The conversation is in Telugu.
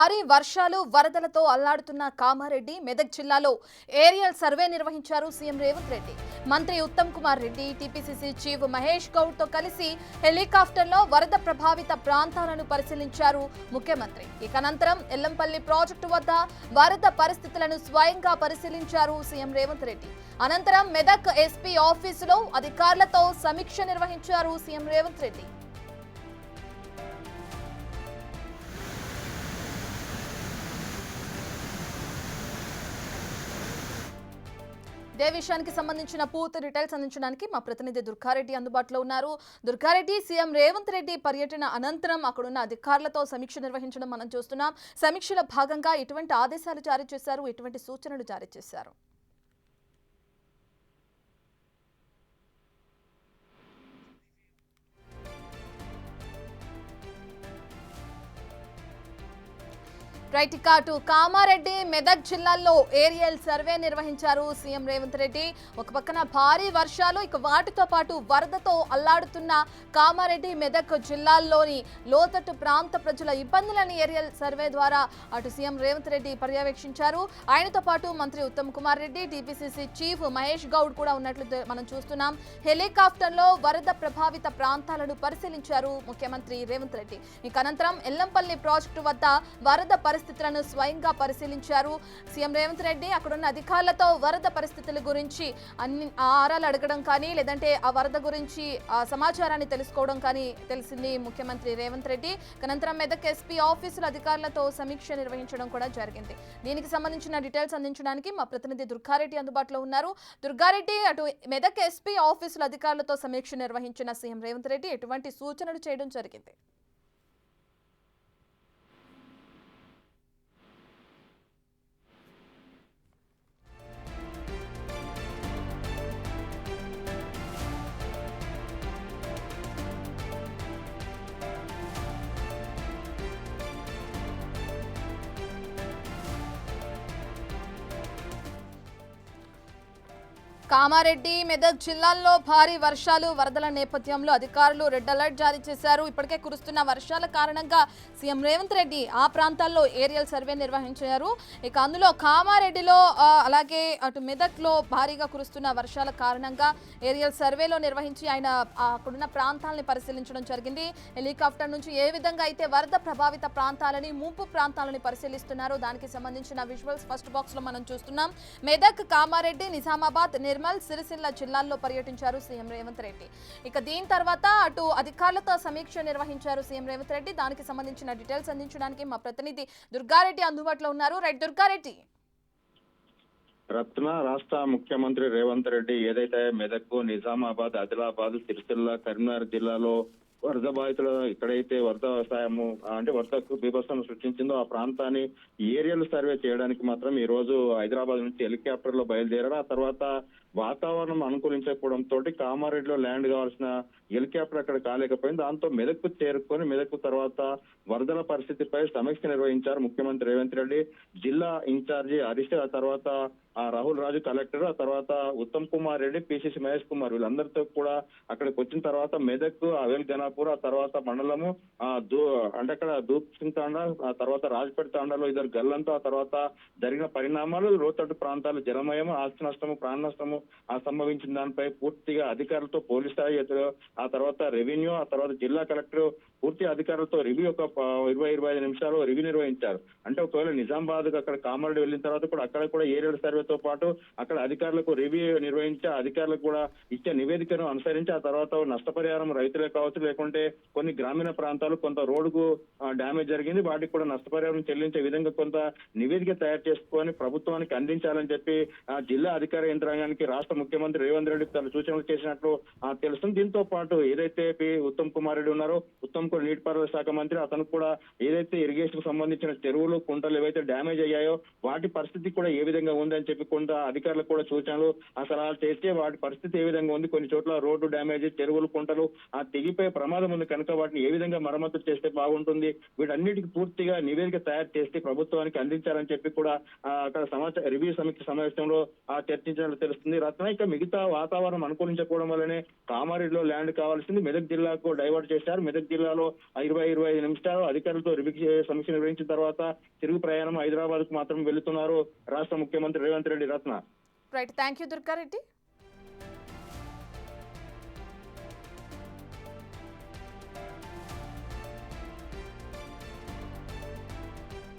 భారీ వర్షాలు వరదలతో అల్లాడుతున్న కామారెడ్డి మెదక్ జిల్లాలో ఏరియల్ సర్వే నిర్వహించారు సీఎం రేవంత్ రెడ్డి. మంత్రి ఉత్తమ్ కుమార్ రెడ్డి, టీపీసీసీ చీఫ్ మహేష్ గౌడ్ తో కలిసి హెలికాప్టర్లో వరద ప్రభావిత ప్రాంతాలను పరిశీలించారు ముఖ్యమంత్రి. ఇక అనంతరం ఎల్లంపల్లి ప్రాజెక్టు వద్ద వరద పరిస్థితులను స్వయంగా పరిశీలించారు సీఎం రేవంత్ రెడ్డి. అనంతరం మెదక్ ఎస్పీ ఆఫీసులో అధికారులతో సమీక్ష నిర్వహించారు సీఎం రేవంత్ రెడ్డి. ఇదే విషయానికి సంబంధించిన పూర్తి డీటెయిల్స్ అందించడానికి మా ప్రతినిధి దుర్గారెడ్డి అందుబాటులో ఉన్నారు. దుర్గారెడ్డి, సీఎం రేవంత్ రెడ్డి పర్యటన అనంతరం అక్కడున్న అధికారులతో సమీక్ష నిర్వహించడం మనం చూస్తున్నాం. సమీక్షలో భాగంగా ఎటువంటి ఆదేశాలు జారీ చేశారు, ఎటువంటి సూచనలు జారీ చేశారు? రైట్, ఇక అటు కామారెడ్డి మెదక్ జిల్లాల్లో ఏరియల్ సర్వే నిర్వహించారు సీఎం రేవంత్ రెడ్డి. ఒక పక్కన భారీ వర్షాలు, ఇక వాటితో పాటు వరదతో అల్లాడుతున్న కామారెడ్డి మెదక్ జిల్లాల్లోని లోతట్టు ప్రాంత ప్రజల ఇబ్బందులను ఏరియల్ సర్వే ద్వారా అటు సీఎం రేవంత్ రెడ్డి పర్యవేక్షించారు. ఆయనతో పాటు మంత్రి ఉత్తమ్ కుమార్ రెడ్డి, టీపీసీసీ చీఫ్ మహేష్ గౌడ్ కూడా ఉన్నట్లు మనం చూస్తున్నాం. హెలికాప్టర్లో వరద ప్రభావిత ప్రాంతాలను పరిశీలించారు ముఖ్యమంత్రి రేవంత్ రెడ్డి. ఇక అనంతరం ఎల్లంపల్లి ప్రాజెక్టు వద్ద వరద పరిస్థితులను స్వయంగా పరిశీలించారు సీఎం రేవంత్ రెడ్డి. అక్కడున్న అధికారులతో వరద పరిస్థితుల గురించి అన్ని ఆరాలు అడగడం కానీ, లేదంటే ఆ వరద గురించి సమాచారాన్ని తెలుసుకోవడం కానీ తెలిసింది ముఖ్యమంత్రి రేవంత్ రెడ్డి. అనంతరం మెదక్ ఎస్పీ ఆఫీసుల అధికారులతో సమీక్ష నిర్వహించడం కూడా జరిగింది. దీనికి సంబంధించిన డీటెయిల్స్ అందించడానికి మా ప్రతినిధి దుర్గారెడ్డి అందుబాటులో ఉన్నారు. దుర్గారెడ్డి, అటు మెదక్ ఎస్పీ ఆఫీసుల అధికారులతో సమీక్ష నిర్వహించిన సీఎం రేవంత్ రెడ్డి ఎటువంటి సూచనలు చేయడం జరిగింది? కామారెడ్డి మెదక్ జిల్లాల్లో భారీ వర్షాలు వరదల నేపథ్యంలో అధికారులు రెడ్ అలర్ట్ జారీ చేశారు. ఇప్పటికే కురుస్తున్న వర్షాల కారణంగా సీఎం రేవంత్ రెడ్డి ఆ ప్రాంతాల్లో ఏరియల్ సర్వే నిర్వహించారు. ఇక అందులో కామారెడ్డిలో అలాగే అటు మెదక్లో భారీగా కురుస్తున్న వర్షాల కారణంగా ఏరియల్ సర్వేలో నిర్వహించి ఆయన అక్కడున్న ప్రాంతాలని పరిశీలించడం జరిగింది. హెలికాప్టర్ నుంచి ఏ విధంగా అయితే వరద ప్రభావిత ప్రాంతాలని, ముంపు ప్రాంతాలని పరిశీలిస్తున్నారో దానికి సంబంధించిన విజువల్స్ ఫస్ట్ బాక్స్ లో మనం చూస్తున్నాం. మెదక్, కామారెడ్డి, నిజామాబాద్, సిరిసిల్ల జిల్లాల్లో పర్యటించారు సీఎం రేవంత్ రెడ్డి. ఇక దీని తర్వాత అటు అధికారులతో సమీక్ష నిర్వహించారు సీఎం రేవంత్ రెడ్డి. దానికి సంబంధించిన డీటెయిల్స్ అందించడానికి మా ప్రతినిధి దుర్గారెడ్డి అందుబాటులో ఉన్నారు. రైట్ దుర్గారెడ్డి. రాష్ట్ర ముఖ్యమంత్రి రేవంత్ రెడ్డి ఏదైతే మెదక్, నిజామాబాద్, ఆదిలాబాద్, సిరిసిల్ల, కరీంనగర్ జిల్లాలో వరద బాధితులు ఎక్కడైతే వరద వ్యవసాయము అంటే వరదకు బీభత్సను సృష్టించిందో ఆ ప్రాంతాన్ని ఏరియల్ సర్వే చేయడానికి మాత్రం ఈ రోజు హైదరాబాద్ నుంచి హెలికాప్టర్ లో బయలుదేరారు. ఆ తర్వాత వాతావరణం అనుకూలించకపోవడంతో కామారెడ్డిలో ల్యాండ్ కావాల్సిన హెలికాప్టర్ అక్కడ కాలేకపోయింది. దాంతో మెదక్కు చేరుకొని మెదక్కు తర్వాత వరదల పరిస్థితిపై సమీక్ష నిర్వహించారు ముఖ్యమంత్రి రేవంత్ రెడ్డి. జిల్లా ఇన్ఛార్జి హరీష్, ఆ తర్వాత రాహుల్ రాజు కలెక్టర్, ఆ తర్వాత ఉత్తమ్ కుమార్ రెడ్డి, పిసిసి మహేష్ కుమార్ వీళ్ళందరితో కూడా అక్కడికి వచ్చిన తర్వాత మెదక్, అవేల్ గనాపూర్, ఆ తర్వాత మండలము అంటే అక్కడ దూప్ సింగ్ తాండా, ఆ తర్వాత రాజపేట తాండాలో ఇద్దరు గల్లంతో ఆ తర్వాత జరిగిన పరిణామాలు, లోతట్టు ప్రాంతాలు జలమయం, ఆస్తి నష్టము, ప్రాణ నష్టము సంభవించిన దానిపై పూర్తిగా అధికారులతో పోలీస్ స్థాయి, ఆ తర్వాత రెవెన్యూ, ఆ తర్వాత జిల్లా కలెక్టర్ పూర్తి అధికారులతో రివ్యూ ఒక 20-25 నిమిషాలు రివ్యూ నిర్వహించారు. అంటే ఒకవేళ నిజామాబాద్ అక్కడ కామారెడ్డి వెళ్ళిన తర్వాత కూడా అక్కడ కూడా ఏరియల్ సర్వేతో పాటు అక్కడ అధికారులకు రివ్యూ నిర్వహించి అధికారులకు కూడా ఇచ్చే నివేదికను అనుసరించి ఆ తర్వాత నష్టపరిహారం రైతులే కావచ్చు, లేకుంటే కొన్ని గ్రామీణ ప్రాంతాలు కొంత రోడ్డుకు డ్యామేజ్ జరిగింది, వాటికి కూడా నష్టపరిహారం చెల్లించే విధంగా కొంత నివేదిక తయారు చేసుకొని ప్రభుత్వానికి అందించాలని చెప్పి ఆ జిల్లా అధికార యంత్రాంగానికి రాష్ట్ర ముఖ్యమంత్రి రేవంత్ రెడ్డి తన సూచనలు చేసినట్లు తెలుస్తుంది. దీంతో పాటు ఏదైతే ఉత్తమ్ కుమార్ రెడ్డి ఉన్నారో, ఉత్తమ్ కూడా నీటిపారుదల శాఖ మంత్రి, అతను కూడా ఏదైతే ఇరిగేషన్ సంబంధించిన చెరువులు, కుంటలు ఏవైతే డ్యామేజ్ అయ్యాయో వాటి పరిస్థితి కూడా ఏ విధంగా ఉందని చెప్పి కొంత అధికారులకు కూడా సూచనలు సలహాలు చేస్తే వాటి పరిస్థితి ఏ విధంగా ఉంది, కొన్ని చోట్ల రోడ్డు డ్యామేజ్, చెరువులు, కుంటలు తెగిపోయే ప్రమాదం ఉంది కనుక వాటిని ఏ విధంగా మరమ్మతు చేస్తే బాగుంటుంది, వీటన్నిటికీ పూర్తిగా నివేదిక తయారు చేసి ప్రభుత్వానికి అందించాలని చెప్పి కూడా అక్కడ రివ్యూ సమీక్ష సమావేశంలో చర్చించినట్లు తెలుస్తుంది. రత్న, ఇక మిగతా వాతావరణం అనుకూలించకపోవడం వల్లనే కామారెడ్డిలో ల్యాండ్ కావాల్సింది మెదక్ జిల్లాకు డైవర్ట్ చేశారు. మెదక్ జిల్లాలో గంటల్లో 25 నిమిషాలు అధికారులతో సమీక్ష నిర్వహించిన తర్వాత తిరుగు ప్రయాణం హైదరాబాద్ కు మాత్రం వెళుతున్నారు రాష్ట్ర ముఖ్యమంత్రి Revanth Reddy. Ratna. Right, thank you Durga Reddy.